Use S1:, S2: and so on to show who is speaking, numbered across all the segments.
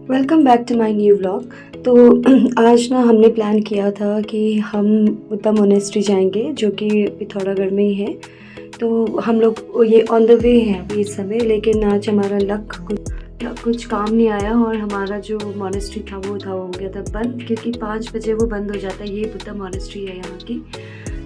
S1: Welcome back to my new vlog. तो आज ना हमने प्लान किया था कि हम बुद्धा मोनेस्ट्री जाएंगे, जो कि पिथौरागढ़ में ही है। तो हम लोग ये ऑन द वे हैं अभी इस समय, लेकिन आज हमारा कुछ काम नहीं आया और हमारा जो मोनेस्ट्री था वो हो गया था बंद, क्योंकि 5 बजे वो बंद हो जाता है। ये बुद्धा मोनेस्ट्री है यहाँ की।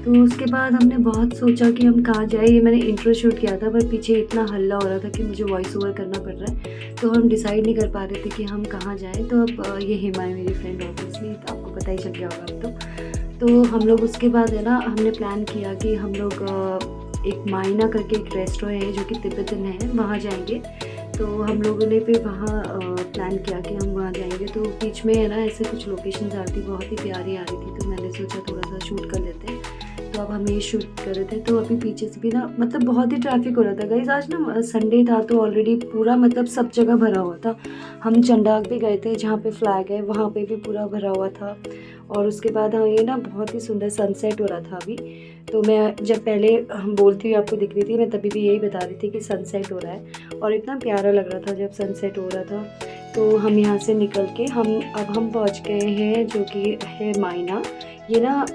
S1: तो उसके बाद हमने बहुत सोचा कि हम कहाँ जाए। ये मैंने इंट्रो शूट किया था, पर पीछे इतना हल्ला हो रहा था कि मुझे वॉइस ओवर करना पड़ रहा है, तो हम डिसाइड नहीं कर पा रहे थे कि हम कहाँ जाएं। तो अब ये हेमा है मेरी फ्रेंड, ऑब्वियसली आपको पता ही चल गया होगा अब तो हम लोग उसके बाद है ना, हमने प्लान किया कि हम लोग एक माइना करके एक रेस्टोरेंट है जो कि तिब्बतन है, वहाँ जाएंगे। तो हम लोगों ने फिर वहाँ प्लान किया कि हम वहाँ जाएंगे। तो बीच में है ना ऐसे कुछ लोकेशन आ रही थी, बहुत ही प्यारी आ रही थी, तो मैंने सोचा थोड़ा सा शूट कर लेते हैं। तो अब हम ये शूट कर रहे थे। तो अभी पीछे से भी ना मतलब बहुत ही ट्रैफिक हो रहा था गाइस। आज ना संडे था, तो ऑलरेडी पूरा मतलब सब जगह भरा हुआ था। हम चंडाग भी गए थे जहाँ पे फ्लैग है, वहाँ पे भी पूरा भरा हुआ था। और उसके बाद हाँ, ये ना बहुत ही सुंदर सनसेट हो रहा था अभी। तो मैं जब पहले हम बोलती हुई आपको दिख रही थी, मैं तभी भी यही बता रही थी कि सनसेट हो रहा है और इतना प्यारा लग रहा था जब सनसेट हो रहा था। तो हम यहाँ से निकल के हम पहुँच गए हैं, जो कि है मायना। ये ना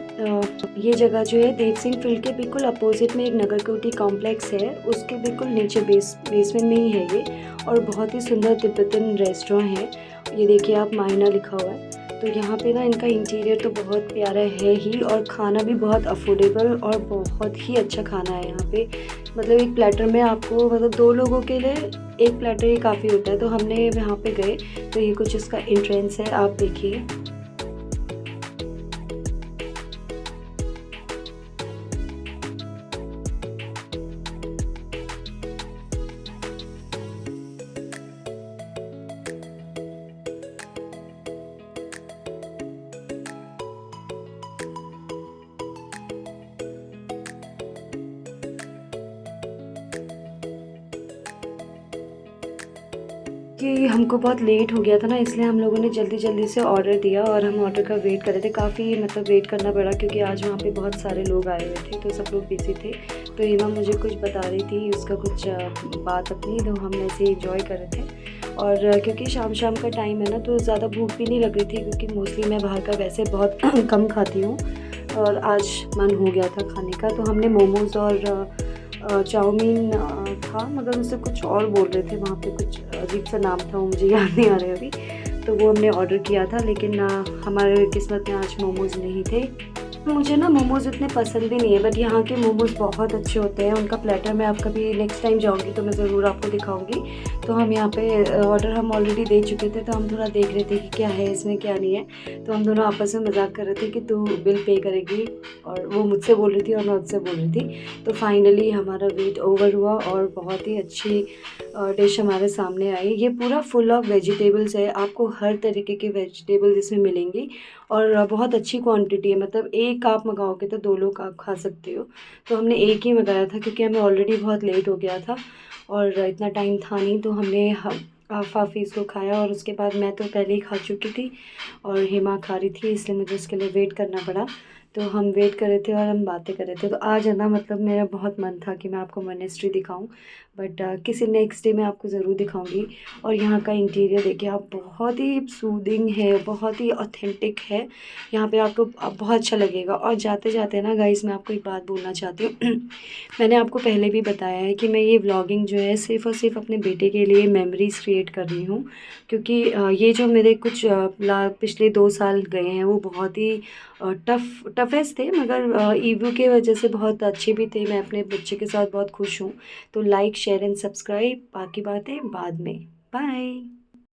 S1: ये जगह जो है देव सिंह फील्ड के बिल्कुल अपोजिट में एक नगरकोटी कॉम्प्लेक्स है, उसके बिल्कुल नीचे बेसमेंट में ही है ये। और बहुत ही सुंदर तिब्बतन रेस्टोरेंट है। ये देखिए आप, मायना लिखा हुआ है। तो यहाँ पे ना इनका इंटीरियर तो बहुत प्यारा है ही, और खाना भी बहुत अफोर्डेबल और बहुत ही अच्छा खाना है यहाँ पे। मतलब एक प्लेटर में आपको, मतलब 2 लोगों के लिए एक प्लेटर ही काफ़ी होता है। तो हमने यहाँ पे गए, तो ये कुछ इसका एंट्रेंस है, आप देखिए। कि हमको बहुत लेट हो गया था ना, इसलिए हम लोगों ने जल्दी जल्दी से ऑर्डर दिया और हम ऑर्डर का वेट कर रहे थे। काफ़ी मतलब वेट करना पड़ा, क्योंकि आज वहाँ पे बहुत सारे लोग आए हुए थे, तो सब लोग बिजी थे। तो हेमा मुझे कुछ बता रही थी, उसका कुछ बात अपनी, तो हम ऐसे इंजॉय कर रहे थे। और क्योंकि शाम शाम का टाइम है ना, तो ज़्यादा भूख भी नहीं लग रही थी, क्योंकि मोस्टली मैं बाहर का वैसे बहुत कम खाती हूँ। और आज मन हो गया था खाने का, तो हमने मोमोज़ और चाउमीन था, मगर उससे कुछ और बोल रहे थे वहाँ पे, कुछ अजीब सा नाम था, वो मुझे याद नहीं आ रहा है अभी। तो वो हमने ऑर्डर किया था, लेकिन हमारे किस्मत में आज मोमोज़ नहीं थे। मुझे ना मोमोज़ इतने पसंद भी नहीं है, बट यहाँ के मोमोज़ बहुत अच्छे होते हैं। उनका प्लेटर मैं आप कभी नेक्स्ट टाइम जाऊँगी तो मैं ज़रूर आपको दिखाऊँगी। तो हम यहाँ पे ऑर्डर हम ऑलरेडी दे चुके थे, तो हम थोड़ा देख रहे थे कि क्या है इसमें क्या नहीं है। तो हम दोनों आपस में मजाक कर रहे थे कि तू बिल पे करेगी, और वो मुझसे बोल रही थी और मैं उससे बोल रही थी। तो फाइनली हमारा वेट ओवर हुआ और बहुत ही अच्छी डिश हमारे सामने आई। ये पूरा फुल ऑफ वेजिटेबल्स है, आपको हर तरीके के वेजिटेबल्स इसमें मिलेंगी, और बहुत अच्छी क्वांटिटी है। मतलब एक आप मंगाओगे तो 2 लोग आप खा सकते हो। तो हमने एक ही मंगाया था, क्योंकि हमें ऑलरेडी बहुत लेट हो गया था और इतना टाइम था नहीं। तो हमने हाफ हाफ इसको खाया, और उसके बाद मैं तो पहले ही खा चुकी थी और हेमा खा रही थी, इसलिए मुझे उसके लिए वेट करना पड़ा। तो हम वेट कर रहे थे और हम बातें कर रहे थे। तो आज है ना, मतलब मेरा बहुत मन था कि मैं आपको मोनेस्ट्री दिखाऊं, बट किसी नेक्स्ट डे मैं आपको ज़रूर दिखाऊंगी। और यहाँ का इंटीरियर देखिए आप, बहुत ही सूदिंग है, बहुत ही ऑथेंटिक है। यहाँ पे आपको बहुत अच्छा लगेगा। और जाते जाते ना गाइस, मैं आपको एक बात बोलना चाहती हूँ। मैंने आपको पहले भी बताया है कि मैं ये व्लॉगिंग जो है सिर्फ़ और सिर्फ अपने बेटे के लिए मेमोरीज़ क्रिएट कर रही हूँ। क्योंकि ये जो मेरे कुछ पिछले 2 साल गए हैं, वो बहुत ही टफेस्ट थे, मगर ईवू के वजह से बहुत अच्छे भी थे। मैं अपने बच्चे के साथ बहुत खुश हूँ। तो लाइक शेयर एंड सब्सक्राइब, बाकी बातें बाद में। बाय।